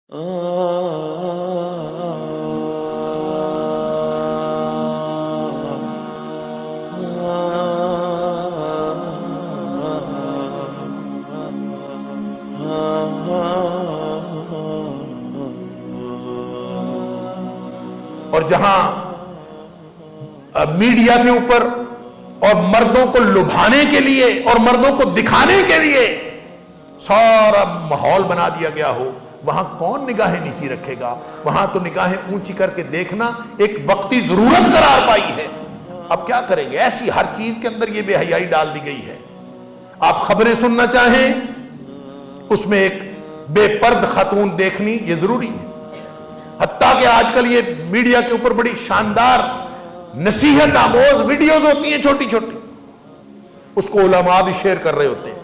اور جہاں میڈیا کے اوپر اور مردوں کو لبھانے کے لیے اور مردوں کو دکھانے کے لیے سارا ماحول بنا دیا گیا ہو، وہاں کون نگاہیں نیچی رکھے گا؟ وہاں تو نگاہیں اونچی کر کے دیکھنا ایک وقتی ضرورت قرار پائی ہے۔ اب کیا کریں گے؟ ایسی ہر چیز کے اندر یہ بے حیائی ڈال دی گئی ہے۔ آپ خبریں سننا چاہیں، اس میں ایک بے پرد خاتون دیکھنی یہ ضروری ہے۔ حتیٰ کہ آج کل یہ میڈیا کے اوپر بڑی شاندار نصیحت آموز ویڈیوز ہوتی ہیں چھوٹی چھوٹی، اس کو علماء بھی شیئر کر رہے ہوتے ہیں،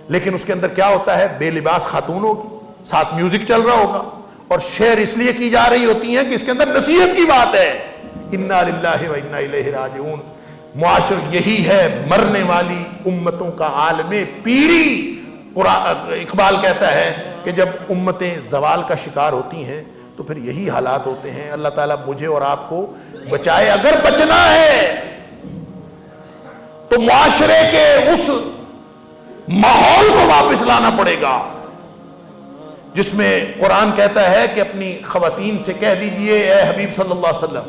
لیکن اس کے اندر کیا ہوتا ہے؟ بے لباس خاتون ہوگی، ساتھ میوزک چل رہا ہوگا، اور شیئر اس لیے کی جا رہی ہوتی ہیں کہ اس کے اندر نصیحت کی بات ہے۔ انا للہ و انا الیہ راجعون۔ معاشر یہی ہے مرنے والی امتوں کا عالم پیری۔ اقبال کہتا ہے کہ جب امتیں زوال کا شکار ہوتی ہیں تو پھر یہی حالات ہوتے ہیں۔ اللہ تعالیٰ مجھے اور آپ کو بچائے۔ اگر بچنا ہے تو معاشرے کے اس ماحول کو واپس لانا پڑے گا جس میں قرآن کہتا ہے کہ اپنی خواتین سے کہہ دیجئے اے حبیب صلی اللہ علیہ وسلم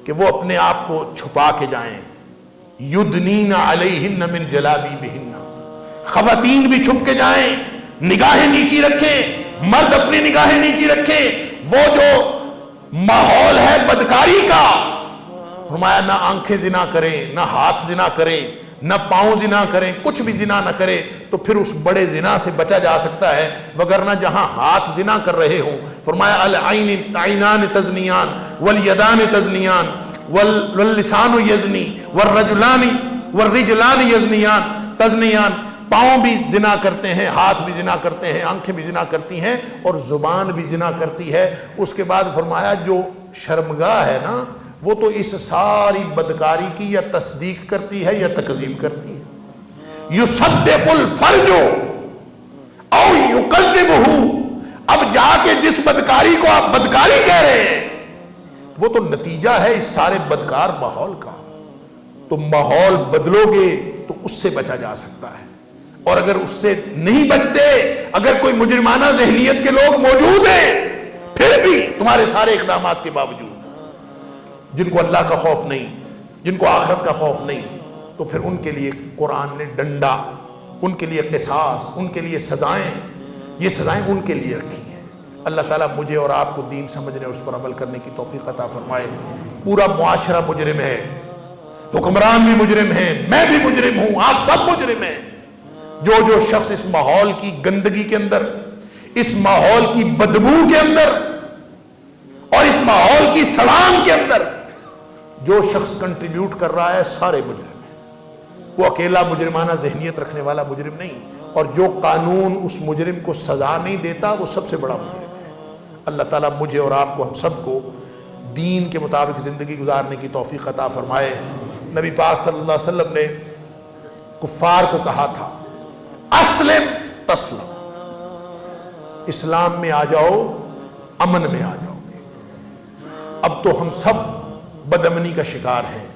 کہ وہ اپنے آپ کو چھپا کے جائیں۔ یدنین علیہن من جلابیبہن، خواتین بھی چھپ کے جائیں، نگاہیں نیچی رکھیں، مرد اپنی نگاہیں نیچی رکھیں۔ وہ جو ماحول ہے بدکاری کا، فرمایا نہ آنکھیں زنا کریں، نہ ہاتھ زنا کریں، نہ پاؤں زنا کریں، کچھ بھی زنا نہ کرے، تو پھر اس بڑے زنا سے بچا جا سکتا ہے۔ وگرنہ جہاں ہاتھ زنا کر رہے ہوں، فرمایا العینان تزنیان والیدان تزنیان واللسان یزنی والرجلان یزنیان تزنیان، پاؤں بھی زنا کرتے ہیں، ہاتھ بھی زنا کرتے ہیں، آنکھیں بھی زنا کرتی ہیں، اور زبان بھی زنا کرتی ہے۔ اس کے بعد فرمایا جو شرمگاہ ہے نا، وہ تو اس ساری بدکاری کی یا تصدیق کرتی ہے یا تکذیب کرتی ہے۔ یصدق الفرج او یکذبہ، اب جا کے جس بدکاری کو آپ بدکاری کہہ رہے ہیں وہ تو نتیجہ ہے اس سارے بدکار ماحول کا۔ تو ماحول بدلو گے تو اس سے بچا جا سکتا ہے، اور اگر اس سے نہیں بچتے، اگر کوئی مجرمانہ ذہنیت کے لوگ موجود ہیں پھر بھی تمہارے سارے اقدامات کے باوجود، جن کو اللہ کا خوف نہیں، جن کو آخرت کا خوف نہیں، تو پھر ان کے لیے قرآن نے ڈنڈا، ان کے لیے قصاص، ان کے لیے سزائیں، یہ سزائیں ان کے لیے رکھی ہیں۔ اللہ تعالیٰ مجھے اور آپ کو دین سمجھنے اور اس پر عمل کرنے کی توفیق عطا فرمائے۔ پورا معاشرہ مجرم ہے، حکمران بھی مجرم ہیں، میں بھی مجرم ہوں، آپ سب مجرم ہیں۔ جو شخص اس ماحول کی گندگی کے اندر، اس ماحول کی بدبو کے اندر اور اس ماحول کی سڑان کے اندر جو شخص کنٹریبیوٹ کر رہا ہے، سارے مجرم ہیں۔ وہ اکیلا مجرمانہ ذہنیت رکھنے والا مجرم نہیں، اور جو قانون اس مجرم کو سزا نہیں دیتا وہ سب سے بڑا مجرم ہے۔ اللہ تعالیٰ مجھے اور آپ کو، ہم سب کو دین کے مطابق زندگی گزارنے کی توفیق عطا فرمائے۔ نبی پاک صلی اللہ علیہ وسلم نے کفار کو کہا تھا اسلم تسلم، اسلام میں آ جاؤ امن میں آ جاؤ گے۔ اب تو ہم سب بدامنی کا شکار ہیں،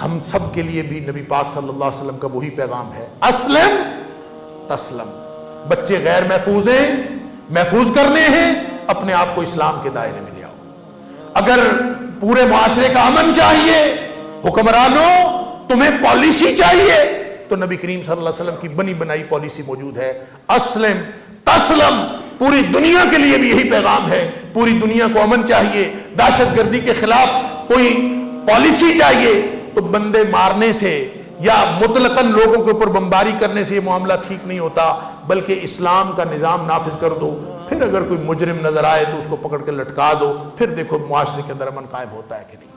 ہم سب کے لیے بھی نبی پاک صلی اللہ علیہ وسلم کا وہی پیغام ہے، اسلم تسلم۔ بچے غیر محفوظ ہیں، محفوظ کرنے ہیں، اپنے آپ کو اسلام کے دائرے میں لے آؤ۔ اگر پورے معاشرے کا امن چاہیے، حکمرانوں تمہیں پالیسی چاہیے، تو نبی کریم صلی اللہ علیہ وسلم کی بنی بنائی پالیسی موجود ہے، اسلم تسلم۔ پوری دنیا کے لیے بھی یہی پیغام ہے، پوری دنیا کو امن چاہیے، دہشت گردی کے خلاف کوئی پالیسی چاہیے، تو بندے مارنے سے یا مطلقاً لوگوں کے اوپر بمباری کرنے سے یہ معاملہ ٹھیک نہیں ہوتا، بلکہ اسلام کا نظام نافذ کر دو۔ پھر اگر کوئی مجرم نظر آئے تو اس کو پکڑ کے لٹکا دو، پھر دیکھو معاشرے کے اندر امن قائم ہوتا ہے کہ نہیں۔